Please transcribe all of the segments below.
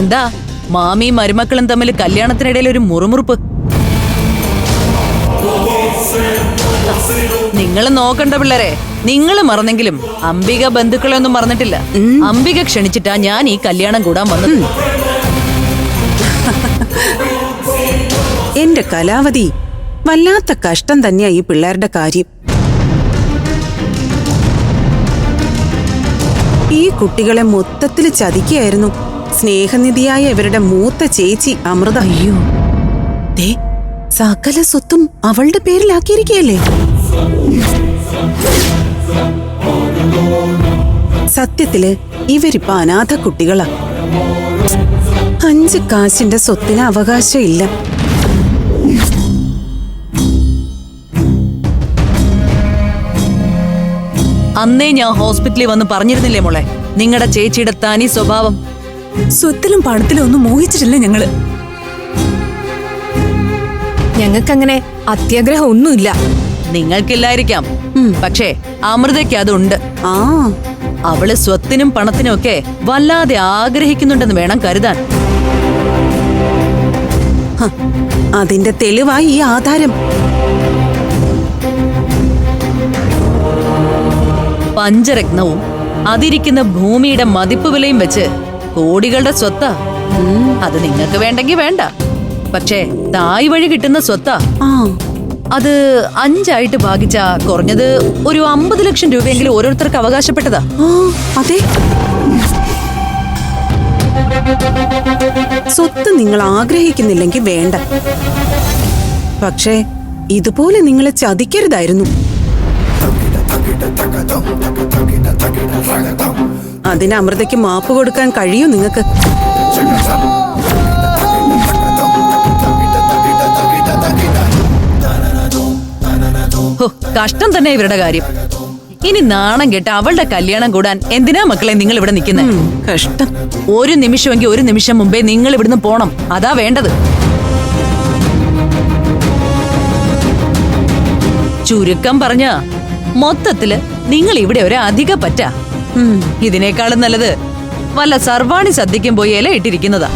എന്താ മാമിയും മരുമക്കളും തമ്മിൽ കല്യാണത്തിനിടയിൽ ഒരു മുറുമുറുപ്പ്? നിങ്ങൾ നോക്കണ്ട പിള്ളേരെ, നിങ്ങൾ മറന്നെങ്കിലും അംബിക ബന്ധുക്കളെ ഒന്നും മറന്നിട്ടില്ല. അംബിക ക്ഷണിച്ചിട്ടാ ഞാൻ ഈ കല്യാണം കൂടാൻ വന്നത്. എന്റെ കലാവതി, വല്ലാത്ത കഷ്ടം തന്നെയാ ഈ പിള്ളേരുടെ കാര്യം. ഈ കുട്ടികളെ മൊത്തത്തിൽ ചതിക്കുകയായിരുന്നു സ്നേഹനിധിയായ ഇവരുടെ മൂത്ത ചേച്ചി അമൃത. അയ്യോ, ദേ സകല സ്വത്തും അവളുടെ പേരിലാക്കിയിരിക്കുകയല്ലേ. സത്യത്തില് ഇവരിപ്പോ അനാഥ കുട്ടികളാ. 5 കാശിന്റെ സ്വത്തിന് അവകാശം ഇല്ല. അന്നേ ഞാൻ ഹോസ്പിറ്റലിൽ വന്ന് പറഞ്ഞിരുന്നില്ലേ മോളെ, നിങ്ങളുടെ ചേച്ചിയുടെ തനി സ്വഭാവം. സ്വത്തിലും പണത്തിലും ഒന്നും മോഹിച്ചിട്ടില്ല ഞങ്ങള്. ഞങ്ങൾക്കങ്ങനെ അത്യാഗ്രഹം ഒന്നുമില്ല. നിങ്ങൾക്കില്ലായിരിക്കാം, പക്ഷേ അമൃതയ്ക്ക് അതുണ്ട്. അവള് സ്വത്തിനും പണത്തിനും ഒക്കെ വല്ലാതെ ആഗ്രഹിക്കുന്നുണ്ടെന്ന് വേണം കരുതാൻ. അതിന്റെ തെളിവായി ഈ ആധാരം. പഞ്ചരത്നവും അതിരിക്കുന്ന ഭൂമിയുടെ മതിപ്പ് വിലയും വെച്ച് കോടികളുടെ സ്വത്താ. അത് നിങ്ങൾക്ക് വേണ്ടെങ്കിൽ വേണ്ട, പക്ഷേ തായ് വഴി കിട്ടുന്ന സ്വത്താ. അത് 5 ഭാഗിച്ച കുറഞ്ഞത് ഒരു 50 ലക്ഷം രൂപയെങ്കിലും ഓരോരുത്തർക്ക് അവകാശപ്പെട്ടതാ. അതെ, സ്വത്ത് നിങ്ങൾ ആഗ്രഹിക്കുന്നില്ലെങ്കിൽ വേണ്ട, പക്ഷേ ഇതുപോലെ നിങ്ങളെ ചതിക്കരുതായിരുന്നു. അതിന് അമൃതയ്ക്ക് മാപ്പ് കൊടുക്കാൻ കഴിയൂ നിങ്ങൾക്ക്? കഷ്ടം തന്നെ ഇവരുടെ കാര്യം. ഇനി നാണം കേട്ട് അവളുടെ കല്യാണം കൂടാൻ എന്തിനാ മക്കളെ നിങ്ങൾ ഇവിടെ നിൽക്കുന്നത്? കഷ്ടം. ഒരു നിമിഷമെങ്കിൽ ഒരു നിമിഷം മുമ്പേ നിങ്ങൾ ഇവിടുന്ന് പോണം. അതാ വേണ്ടത്. ചുരുക്കം പറഞ്ഞ മൊത്തത്തില് നിങ്ങൾ ഇവിടെ ഒരു അധിക പറ്റാ. ഇതിനേക്കാളും നല്ലത് വല്ല സർവാണി സദ്യക്കും പോയി ഇല ഇട്ടിരിക്കുന്നതാ.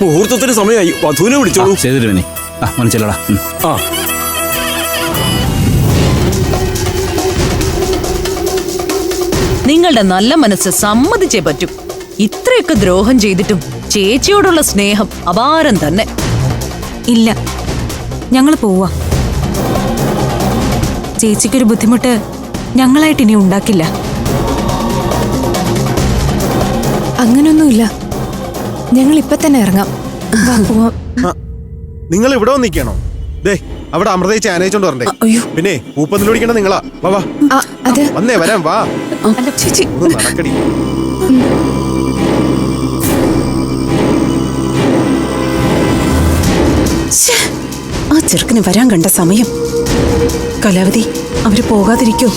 മുഹൂർത്തത്തിന് സമയമായി, വധുവിനെ വിളിച്ചോളൂ. ചെയ്തിരുവനി മനസ്സിലടാ. നിങ്ങളുടെ നല്ല മനസ്സ് സമ്മതിച്ചേ പറ്റൂ. ഇത്രയൊക്കെ ദ്രോഹം ചെയ്തിട്ടും ചേച്ചിയോടുള്ള സ്നേഹം അപാരം തന്നെ. ഇല്ല, ഞങ്ങൾ പോവാ. ചേച്ചിക്കൊരു ബുദ്ധിമുട്ട് ഞങ്ങളായിട്ട് ഇനി ഉണ്ടാക്കില്ല. അങ്ങനൊന്നുമില്ല, ഞങ്ങൾ ഇപ്പൊ തന്നെ ഇറങ്ങാം. നിങ്ങൾ ഇവിടെ വന്നിരിക്കണോ? ദേ അവിടെ അമൃതയെ ആനയിച്ചോണ്ട് വരണ്ടേ? പിന്നെ പൂപ്പന്തിലൊടിക്കണ നിങ്ങളാ. വാ വന്നേ, വരാം, വാ. ചേച്ചി നടക്കടി. ആ ചെറുക്കന് വരാൻ കണ്ട സമയം. കലാവതി, അവര് പോകാതിരിക്കോ?